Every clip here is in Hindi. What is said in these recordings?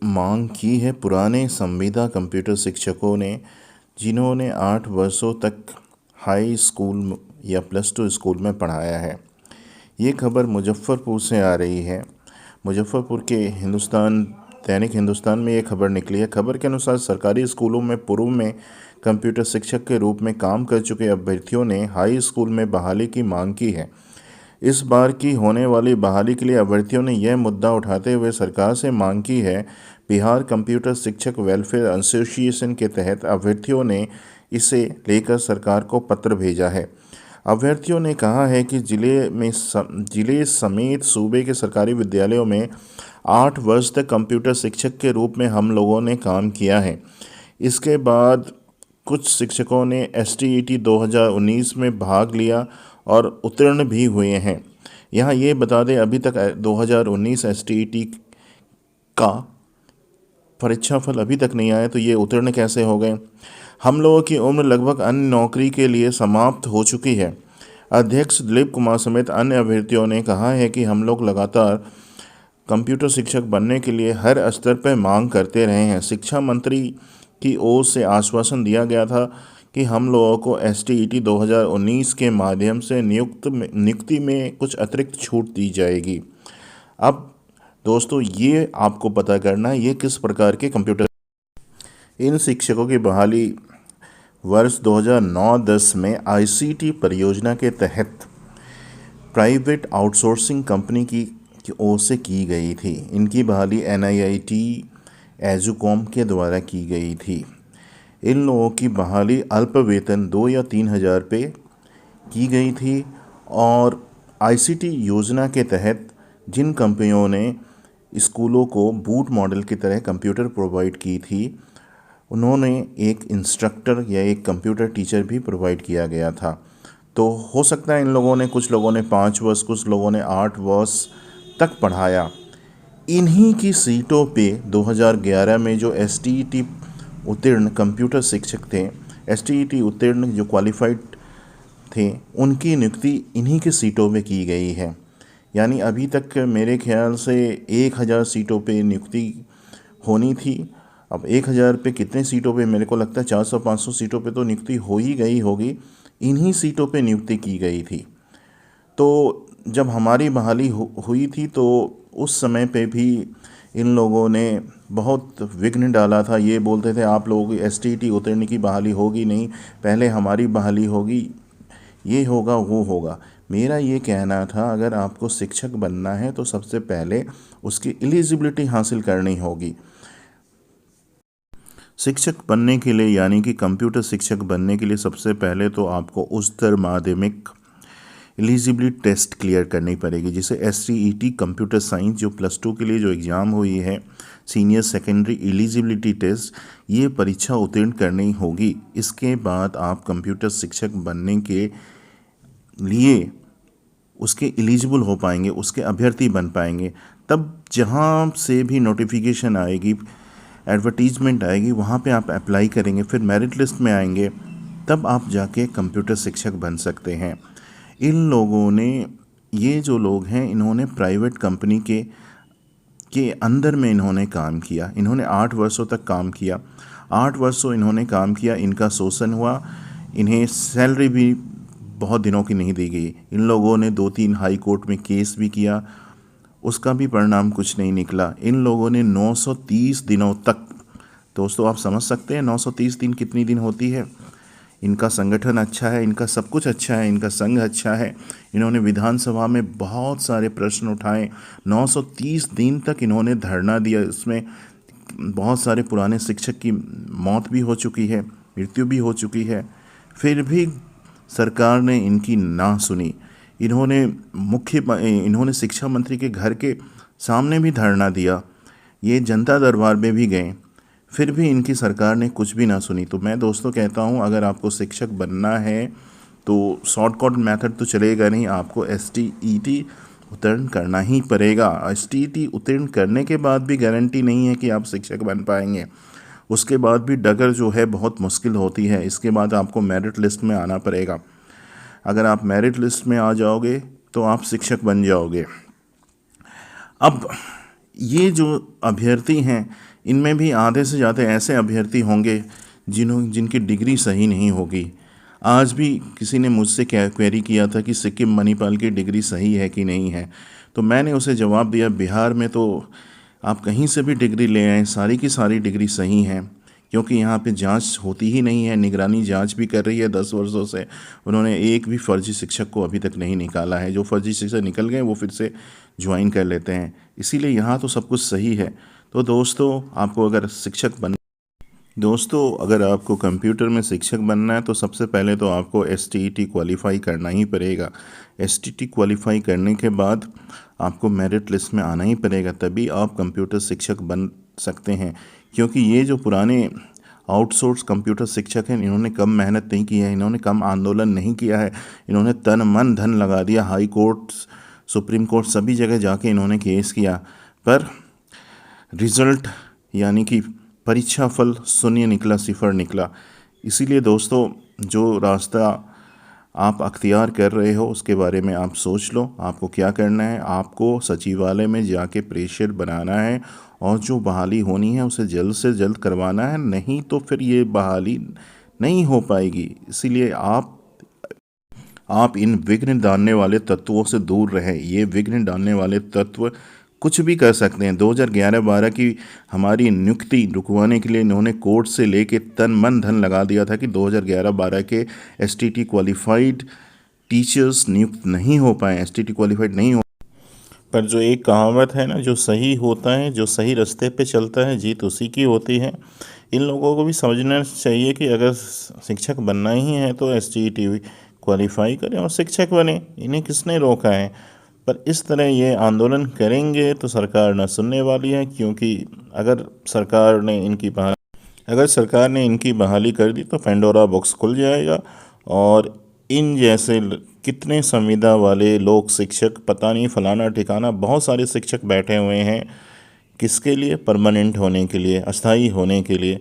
मांग की है पुराने संविदा कंप्यूटर शिक्षकों ने, जिन्होंने 8 वर्षों तक हाई स्कूल या +2 स्कूल में पढ़ाया है। ये खबर मुजफ्फरपुर से आ रही है। मुजफ्फरपुर के दैनिक हिंदुस्तान में ये खबर निकली है। खबर के अनुसार सरकारी स्कूलों में पूर्व में कंप्यूटर शिक्षक के रूप में काम कर चुके अभ्यर्थियों ने हाई स्कूल में बहाली की मांग की है। इस बार की होने वाली बहाली के लिए अभ्यर्थियों ने यह मुद्दा उठाते हुए सरकार से मांग की है। बिहार कंप्यूटर शिक्षक वेलफेयर एसोसिएशन के तहत अभ्यर्थियों ने इसे लेकर सरकार को पत्र भेजा है। अभ्यर्थियों ने कहा है कि जिले समेत सूबे के सरकारी विद्यालयों में 8 वर्ष तक कंप्यूटर शिक्षक के रूप में हम लोगों ने काम किया है। इसके बाद कुछ शिक्षकों ने STET 2019 में भाग लिया और उत्तीर्ण भी हुए हैं। यहाँ ये बता दें, अभी तक 2019 STET का परीक्षाफल अभी तक नहीं आया, तो ये उत्तीर्ण कैसे हो गए। हम लोगों की उम्र लगभग अन्य नौकरी के लिए समाप्त हो चुकी है। अध्यक्ष दिलीप कुमार समेत अन्य अभ्यर्थियों ने कहा है कि हम लोग लगातार कंप्यूटर शिक्षक बनने के लिए हर स्तर पर मांग करते रहे हैं। शिक्षा मंत्री की ओर से आश्वासन दिया गया था कि हम लोगों को STET 2019 के माध्यम से नियुक्ति में कुछ अतिरिक्त छूट दी जाएगी। अब दोस्तों, ये आपको पता करना है ये किस प्रकार के कंप्यूटर। इन शिक्षकों की बहाली वर्ष 2009-10 में ICT परियोजना के तहत प्राइवेट आउटसोर्सिंग कंपनी की ओर से की गई थी। इनकी बहाली NIIT एजुकॉम के द्वारा की गई थी। इन लोगों की बहाली अल्प वेतन 2 या 3 हज़ार पे की गई थी और ICT योजना के तहत जिन कंपनियों ने स्कूलों को बूट मॉडल की तरह कंप्यूटर प्रोवाइड की थी, उन्होंने एक इंस्ट्रक्टर या एक कंप्यूटर टीचर भी प्रोवाइड किया गया था। तो हो सकता है इन लोगों ने, कुछ लोगों ने 5 वर्ष, कुछ लोगों ने 8 वर्ष तक पढ़ाया। इन्हीं की सीटों पे 2011 में जो STET उत्तीर्ण कंप्यूटर शिक्षक थे, STET उत्तीर्ण जो क्वालिफाइड थे, उनकी नियुक्ति इन्हीं की सीटों पे की गई है। यानी अभी तक मेरे ख्याल से 1000 सीटों पे नियुक्ति होनी थी। अब 1000 पे कितने सीटों पे, मेरे को लगता है 400-500 सीटों पे तो नियुक्ति हो ही गई होगी। इन्हीं सीटों पे नियुक्ति की गई थी। तो जब हमारी बहाली हुई थी तो उस समय पे भी इन लोगों ने बहुत विघ्न डाला था। ये बोलते थे आप लोगों की STET उत्तीर्ण की बहाली होगी नहीं, पहले हमारी बहाली होगी, ये होगा वो होगा। मेरा ये कहना था, अगर आपको शिक्षक बनना है तो सबसे पहले उसकी एलिजिबिलिटी हासिल करनी होगी। शिक्षक बनने के लिए, यानी कि कंप्यूटर शिक्षक बनने के लिए सबसे पहले तो आपको उच्चतर माध्यमिक एलिजिबिलिटी टेस्ट क्लियर करनी पड़ेगी, जिसे SCET कंप्यूटर साइंस जो +2 के लिए जो एग्ज़ाम हुई है, सीनियर सेकेंडरी एलिजिबिलिटी टेस्ट, ये परीक्षा उत्तीर्ण करनी होगी। इसके बाद आप कंप्यूटर शिक्षक बनने के लिए उसके एलिजिबल हो पाएंगे, उसके अभ्यर्थी बन पाएंगे। तब जहाँ से भी नोटिफिकेशन आएगी, एडवर्टीजमेंट आएगी, वहाँ पे आप अप्लाई करेंगे, फिर मेरिट लिस्ट में आएंगे, तब आप जाके कंप्यूटर शिक्षक बन सकते हैं। इन लोगों ने, ये जो लोग हैं, इन्होंने प्राइवेट कंपनी के अंदर में इन्होंने काम किया। इन्होंने 8 वर्षों तक काम किया। 8 वर्षों इन्होंने काम किया, इनका शोषण हुआ, इन्हें सैलरी भी बहुत दिनों की नहीं दी गई। इन लोगों ने 2-3 हाई कोर्ट में केस भी किया, उसका भी परिणाम कुछ नहीं निकला। इन लोगों ने 930 दिनों तक, दोस्तों आप समझ सकते हैं 930 दिन कितनी दिन होती है। इनका संगठन अच्छा है, इनका सब कुछ अच्छा है, इनका संघ अच्छा है। इन्होंने विधानसभा में बहुत सारे प्रश्न उठाए, 930 दिन तक इन्होंने धरना दिया। इसमें बहुत सारे पुराने शिक्षक की मौत भी हो चुकी है, मृत्यु भी हो चुकी है, फिर भी सरकार ने इनकी ना सुनी। इन्होंने शिक्षा मंत्री के घर के सामने भी धरना दिया, ये जनता दरबार में भी गए, फिर भी इनकी सरकार ने कुछ भी ना सुनी। तो मैं दोस्तों कहता हूँ, अगर आपको शिक्षक बनना है तो शॉर्टकट मेथड तो चलेगा नहीं, आपको STET उत्तीर्ण करना ही पड़ेगा। STET उत्तीर्ण करने के बाद भी गारंटी नहीं है कि आप शिक्षक बन पाएंगे। उसके बाद भी डगर जो है बहुत मुश्किल होती है। इसके बाद आपको मेरिट लिस्ट में आना पड़ेगा। अगर आप मेरिट लिस्ट में आ जाओगे तो आप शिक्षक बन जाओगे। अब ये जो अभ्यर्थी हैं, इनमें भी आधे से ज़्यादा ऐसे अभ्यर्थी होंगे जिनकी डिग्री सही नहीं होगी। आज भी किसी ने मुझसे क्वेरी किया था कि सिक्किम मणिपाल की डिग्री सही है कि नहीं है, तो मैंने उसे जवाब दिया, बिहार में तो आप कहीं से भी डिग्री ले आएँ, सारी की सारी डिग्री सही हैं, क्योंकि यहाँ पे जांच होती ही नहीं है। निगरानी जांच भी कर रही है 10 वर्षों से, उन्होंने एक भी फर्जी शिक्षक को अभी तक नहीं निकाला है। जो फर्जी शिक्षक निकल गए वो फिर से ज्वाइन कर लेते हैं, इसीलिए यहाँ तो सब कुछ सही है। तो दोस्तों अगर आपको कंप्यूटर में शिक्षक बनना है तो सबसे पहले तो आपको STET क्वालिफाई करना ही पड़ेगा। STET क्वालिफाई करने के बाद आपको मेरिट लिस्ट में आना ही पड़ेगा, तभी आप कंप्यूटर शिक्षक बन सकते हैं। क्योंकि ये जो पुराने आउटसोर्स कंप्यूटर शिक्षक हैं, इन्होंने कम मेहनत नहीं की है, इन्होंने कम आंदोलन नहीं किया है, इन्होंने तन मन धन लगा दिया। हाई कोर्ट, सुप्रीम कोर्ट, सभी जगह जाके इन्होंने केस किया, पर रिज़ल्ट यानी कि परीक्षा फल शून्य निकला, सिफर निकला। इसीलिए दोस्तों, जो रास्ता आप अख्तियार कर रहे हो उसके बारे में आप सोच लो। आपको क्या करना है, आपको सचिवालय में जाके प्रेशर बनाना है और जो बहाली होनी है उसे जल्द से जल्द करवाना है, नहीं तो फिर ये बहाली नहीं हो पाएगी। इसीलिए आप इन विघ्न डालने वाले तत्वों से दूर रहें। ये विघ्न डालने वाले तत्व कुछ भी कर सकते हैं। 2011-12 की हमारी नियुक्ति रुकवाने के लिए इन्होंने कोर्ट से लेके तन मन धन लगा दिया था कि 2011-12 के STT क्वालिफाइड टीचर्स नियुक्त नहीं हो पाए, STT क्वालिफाइड नहीं हो। पर जो एक कहावत है ना, जो सही होता है, जो सही रास्ते पे चलता है, जीत उसी की होती है। इन लोगों को भी समझना चाहिए कि अगर शिक्षक बनना ही है तो STT क्वालिफाई करें और शिक्षक बने, इन्हें किसने रोका है। पर इस तरह ये आंदोलन करेंगे तो सरकार न सुनने वाली है, क्योंकि अगर सरकार ने इनकी बहाली कर दी तो पेंडोरा बॉक्स खुल जाएगा और इन जैसे कितने संविदा वाले लोग शिक्षक, पता नहीं फलाना ठिकाना, बहुत सारे शिक्षक बैठे हुए हैं, किसके लिए? परमानेंट होने के लिए, अस्थाई होने के लिए।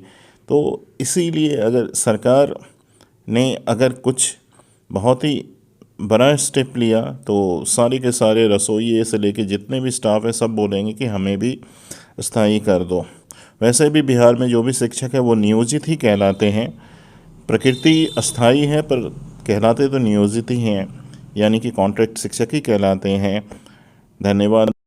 तो इसीलिए अगर सरकार ने अगर कुछ बहुत ही बड़ा स्टेप लिया तो सारे के सारे रसोइये से लेके जितने भी स्टाफ है सब बोलेंगे कि हमें भी स्थायी कर दो। वैसे भी बिहार में जो भी शिक्षक है वो नियोजित ही कहलाते हैं। प्रकृति अस्थाई है पर कहलाते तो नियोजित ही हैं, यानी कि कॉन्ट्रैक्ट शिक्षक ही कहलाते हैं। धन्यवाद।